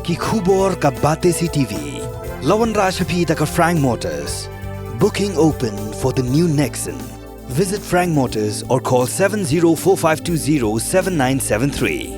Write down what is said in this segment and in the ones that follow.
ki khubor ka bate si TV. Lawan Rashapi taka Frank Motors. Booking open for the new Nexon. Visit Frank Motors or call 7045207973.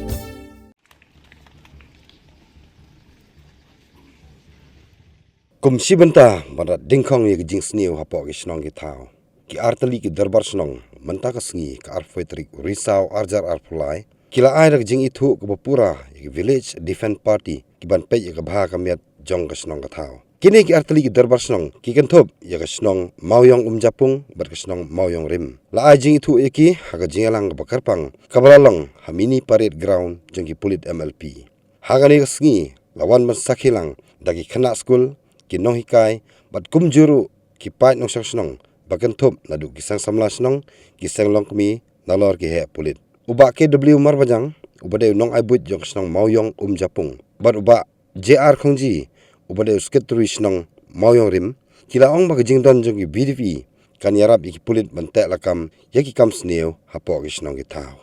Kumsi benta pada dingkong ye jing Sniew hapo ki Shnong ki thao ki artali ki Dorbar Shnong menta ka sngi ka arfoitrik risau arjar arpulai kila ai rak Jingithuh ko pura ki village defense party ki ban pe ka bha ka miat jong ka Shnong ka thao kini ki artali ki Dorbar Shnong ki kan thop ye ka Shnong mauyong japung bar ka Shnong mauyong rim la ai Jingithuh ye ki ha ka jingalang ka Kyrpang kabalalong hamini parade ground jong ki pulit MLP ha ka ni ka sngi lawan man sakhilang dagi khana school ki nong hikai bat kumjuru ki pai nong sang Shnong bakan thop nadu ki sang samla Shnong ki sang long kmi nalor ki he pulit uba KW marbajang uba de nong ai but jong Shnong mauyong japung bat uba JR khongji uba de sketri Shnong mauyong rim kila ong ba jingdon jong ki BDP kan yarap ki pulit bantek lakam yaki kam Sniew hapo ki Shnong ki thao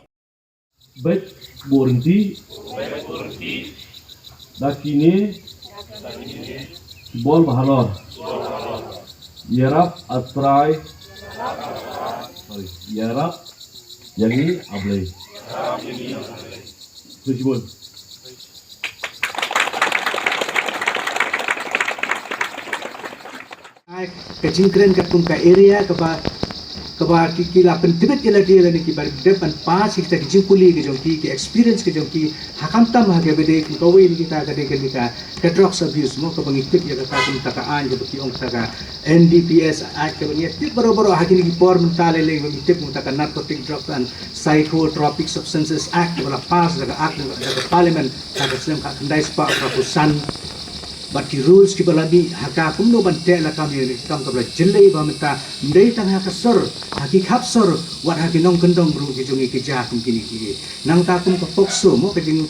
bet bornti dakine bol bahalor yarap atrai yarap yangi ablay tujuan kejingkren kat pun ka area kaba kila pentibet ila dia ni ki bar depan pas kita kejingkuli ke jongki ki experience ke jongki hakam tam ha ke bede ki kawin kita ka de ka drugs abuse mo ka bangikit ya ka kun ta ka an ke ki ong ta ka NDPS act ke ni tip baro hakini ki por mentale le ngi tip mo ta ka narcotic drugs and psychotropic substances act wala pas daga act daga parliament ta ka sem ka ndai spa prapusan but the rules ki balabi haka kumno bante la kami kam kabla jillei ba menta ndei tang haka sor haki khapsor wat haki nong kendong bru ki jongi ki ja kum kini ki nang ta kum ka pokso mo ka jing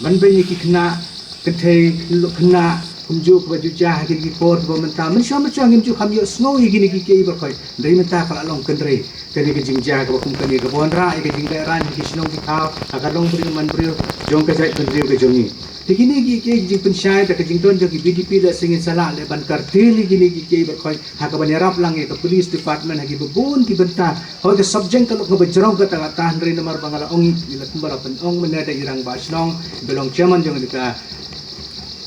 banbe ni ki khna kethei khna kumju ka ju ja haki ki por ba menta men sham chang ngim ju kham yo snow yi gini ki ke ba khoi ndei menta ka long kendre kani ki jing ja ka kum kani ka bon ra ki jing da ran ki shnong ki kha haka long bri man bri jong ka jai kendre ka jongi Tikini ki jing pensyai tak jing don jogi BDP la singin salah le ban karteli gini ki berkhoi haka ban yarap lang ke police department hagi bebun ki benta ho ke subject kalau ngeberong ke tang tahan ri nomor bangala ong ila kumbara pen ong menada irang ba Shnong belong chairman jong dika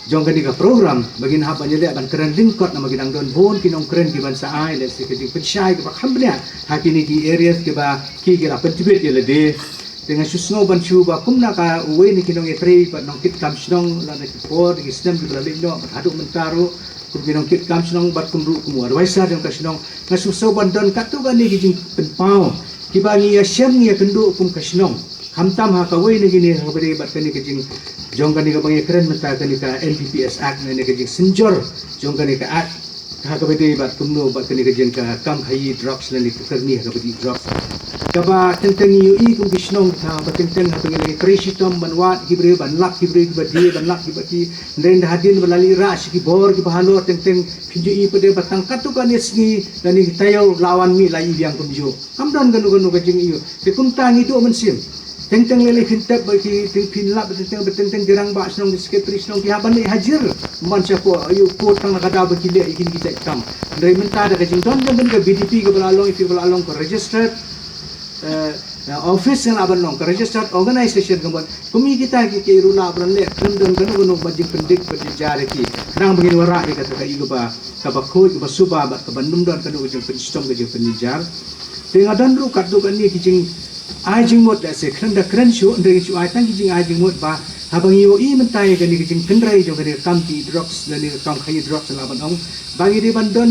jong ka program bagin ha ban yele ban keren lingkot nama ginang don bon kinong keren ki ban sa ai le se ke jing pensyai ke khambnya hakini ki areas ke ba ki la pentibet yele de dengan susno ban chuba kumna ka uwe ni kinong etrei pat nong kit kam Shnong la na por di sistem di bala no hadu mentaro kum kinong kit kam Shnong bat kumru kumu advisor jong ka Shnong nga suso ban don katu ban ni kijing penpau kibangi ya syam ni kendu kum ka Shnong hamtam ha ka we ni gini ha bari bat kani kijing jong kani ka bangi keren menta kani ka NDPS act ni kijing senjor jong kani ka act ha ka bari bat kumno bat kani kijing ka kam hayi drugs la ni kerni ha ka bari drugs kaba tentang yu i kum Shnong tha ba tentang ha pengen crazy tom banwat gibre ban lak gibre badi ban lak gibati nden hadin balali ras ki bor ki bahalo tentang pinju i pede batang katu kan yesni dan ni tayo lawan mi lai yang kum jo amdan ganu gajing yu te kum tangi do mensim tentang lele khintap ba ki tin lak tentang gerang ba Shnong secretary Shnong ki haban ni hajir man chapo ayu ko tang kada ba ki le ikin ki tam ndai menta da gajing don gan ga BDP ke balalong if balalong ko registered office yang aban long registered organisation kemudian kami kita ki rula abran le kendon kanu bajing pendik berjare ki nang begini wara ke kata igu ba khoj ba suba ba bandum don kanu jeng penstom ke jeng penijar tengah dan ru kat do kan ni kijing ai jing mot da se khanda kren shu ndeng chu ai tang kijing ai jing mot ba habang yo i mentai kan ni kijing kendrai jong ke kam ti drugs dan ni kam khai drugs laban ong bagi di bandon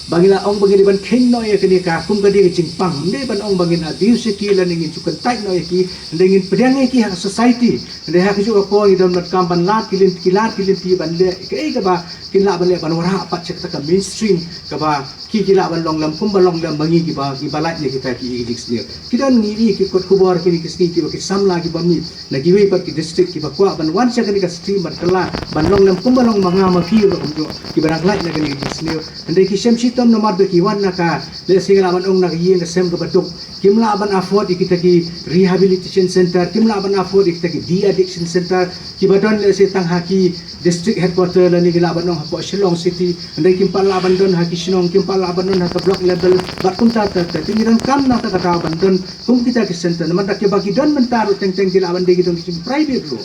bangila ong bangin ban king no ya kini ka kum gadi jing pang ne ban ong bangin abuse ki la ningin chukan tai no ki ningin pedang ki ha society ne ha ki juga ko ni don mat kam ban lat kilin ti ban le ke ka ba kin la ban le ban wara pat cek ta mainstream ka ba ki la ban long lam kum ba long lam bangi ki balat ne kita ki dik sini kita ngiwi ki kot kubor ki sni ki samla ki bami na giwe pat ki district ki ba kwa ban wan cek ni ka stream ban kala banlong nam kumbalong mga mafiyo ko jo ki barang lai na gani Sniew andai ki sem sitom no mar be ki wan na ka le singa man ong na yin na sem ka batuk kimla ban afford kita ki rehabilitation center kimla ban afford kita ki de addiction center ki badon le se tang haki district headquarter la ni gila ban ong hapo Shnong city andai kim pala ban don haki Shnong kim pala ban don haka block level bat kun ta tingiran kam na ta kata ban don kum kita ki center man ta ki bagi don mentar teng gila ban de ki private lo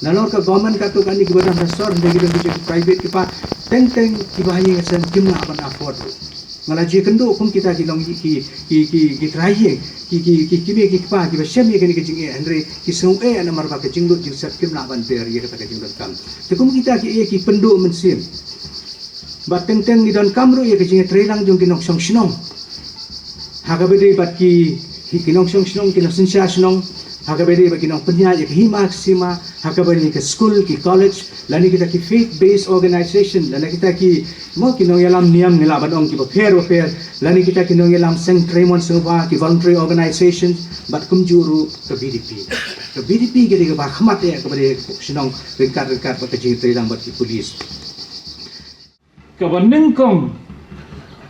nalor ka government ka to kani ki badang resort de gidan ki private ki pa teng ki bahayi ngasem kim na ban afford ngala je kendo kum kita ki long ki try ki pa ki ba shem ye kani ki jing e andre ki sung e ana marba ka jingdo jing sat kim na ban ter ye ka jing dot kam te kum kita ki pendo men sim ba teng ni don kamru ye ki jing trelang jong ki nok song Shnong haga bede bat ki nok song Shnong ki nok sinsha Shnong hakabedi bagi nong penya ki hima sima hakabedi ke school ki college lani kita ki faith based organization lani kita ki mo ki nong yalam niam nilaban ong ki fair lani kita ki nong yalam seng tremon sewa ki voluntary organization bat kum juru ke BDP ke ba khmat ya kepada Shnong rekat bat ke trilang bat ki polis ka banding kong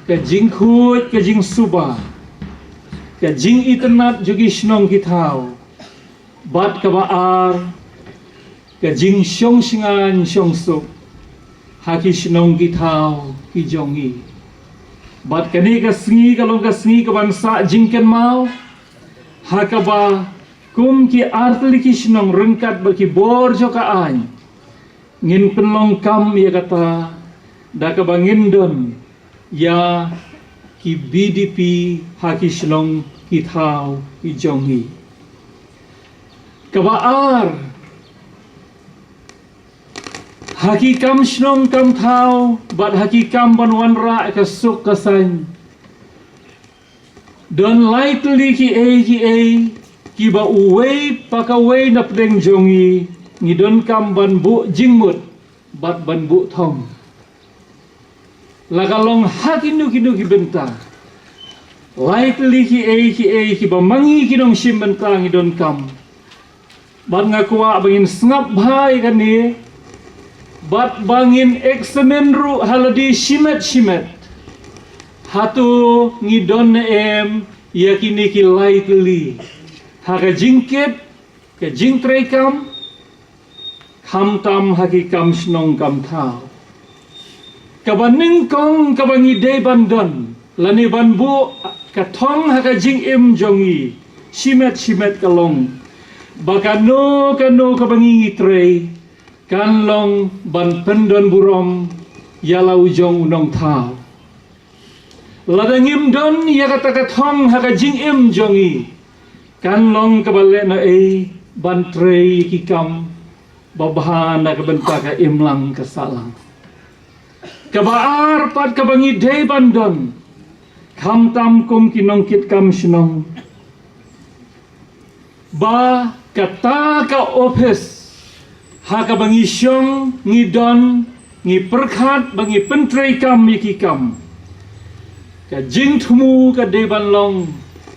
ka jingkhut ka jing suba ka jing internet jugi Shnong kitau bat ka baar ka jing syong singan syong suk haki Shnong kitau ki jongi bat kani ka sngi ka bansa jingken mau hakaba kum ki artli ki Shnong rengkat baki bor jo ka an ngin penlong kam ya kata da ka bangin don ya ki BDP haki Shnong kitau ki jongi kabaar hakikam Shnong kam thau bat hakikam banwan ra ka suk kasan don lightly ki ba uwei pakawei na pdeng jongi ni don kam ban bu jingmut bat ban bu thong lagalong hakinu ki benta lightly ki ba mangi ki dong sim benta ni don kam bat ngakua bangin sngap bhai kan ni bat bangin examen ru haladi shimet hatu ngidon em yakini ki lightly haka jingkit ke jingtrekam tam hakikam Shnong kam thau kabaning kong kabangi de bandon lani banbu kathong haka jing im jongi shimet kalong bakano kabangi tre kan long ban pendon burom yalau jong unong thau ladangim don ya kata kathong haka jing im jongi kan long kabale na ban tre kikam babahan na kabenta ka imlang kasalang kabaar pat kabangi de bandon tam kum kinongkit kam Shnong ba kata ka office haka bangi syong ngidon ngi perkhat bangi pentrei kam mikikam ka jingthumu ka deban long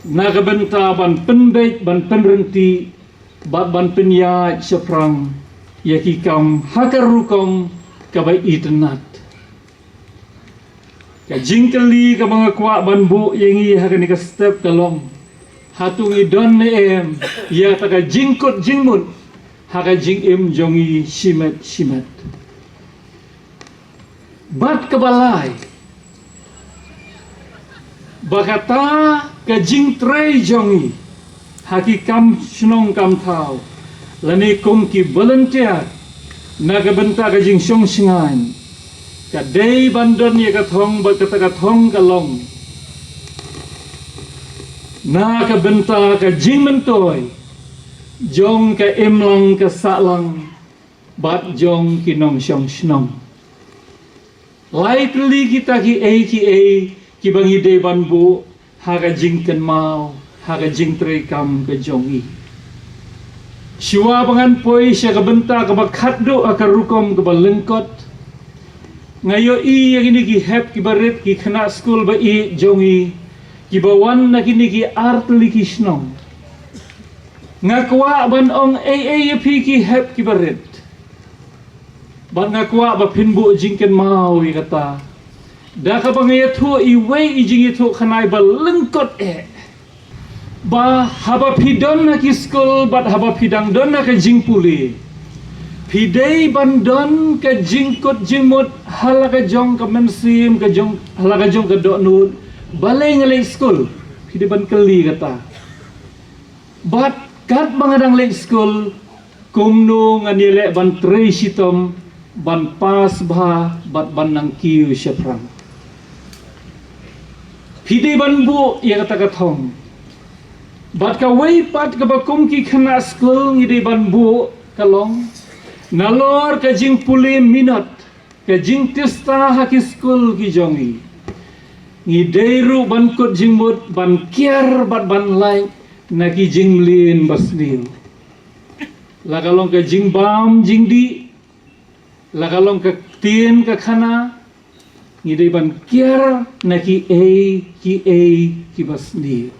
naga benta ban penbek ban penrenti ban penya seprang yakikam haka rukong ka bai itnat ka jingkeli ka mga kwa banbu yengi haka ni ka step kalong hatungi don em ya taka jingkut jingmut haka jing im jongi shimet bat kabalai bakata ka jing trei jongi hakikam Shnong kam thau lani kum ki volunteer naga benta ka jing syong singan ka dei bandon ya ka thong ba ka thong kalong na ka benta ka jing mentoy jong ka imlang ka salang bat jong kinong syong Shnong likely kita ki bangi de banbu haga jing ken mau haga jing tre kam ka jongi siwa bangan poi sya ka benta ka bakhat do ka rukom ka balengkot ngayo yang ini ki hep ki baret ki khana school ba jongi kibawan na kini ki artli ki Shnong ngakwa ban ong AAP ki hep ki baret Bat ngakwa ba pinbu jingken mau I kata. Da ka bangayathu iwe I jingithuh khanai ba lengkot Ba haba pidon na ki school bat haba pidang don na ka jingpuli. Pidei bandon ka jingkot jingmut halaga jong ka mensim ka jong halaga jong ka doknud balai ngalai school. Pidei ban keli kata. Bat kat mangadang late school kumno nganilek ban trei sitom ban pas bah bat ban nang kiu syafrang. Pidei ban bu ia kata kathong. Bat ka wei pat ka bakum ki khana school ngidei ban bu kalong. Nalor ka jing puli minat ka jing tista haki school ki jongi. Ngidei ru ban kot jingmut ban kiar bat ban lai naki jing mlin basnil. Lakalong ka jing bam jing di. Lakalong ka tien ka khana. Ngidei ban kiar naki ki basnil.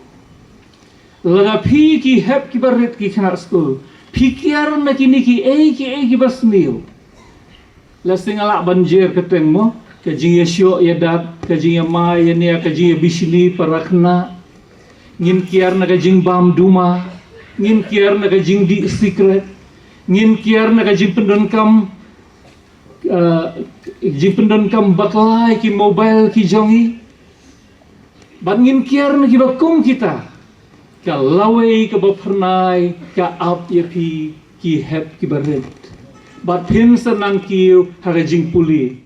Laga pi ki hep ki barit ki khana school. Pikiar naki niki ki basnil. Lasting alak banjir keteng mo. Ka jing yasyo yadat. Ka jing yamay yania. Ka jing yabishli parakna. Ngin kiar na ka jing bam duma. Ngin kiar na ka jing di secret. Ngin kiar na ka jing pendonkam. Jing pendonkam baklai ki mobile ki jongi. Bat ngin kiar na ki bakum kita. Ka laway ka bapernay ka ap yapi ki hep ki barit. Bat pin sa nang kiyo haka jing puli.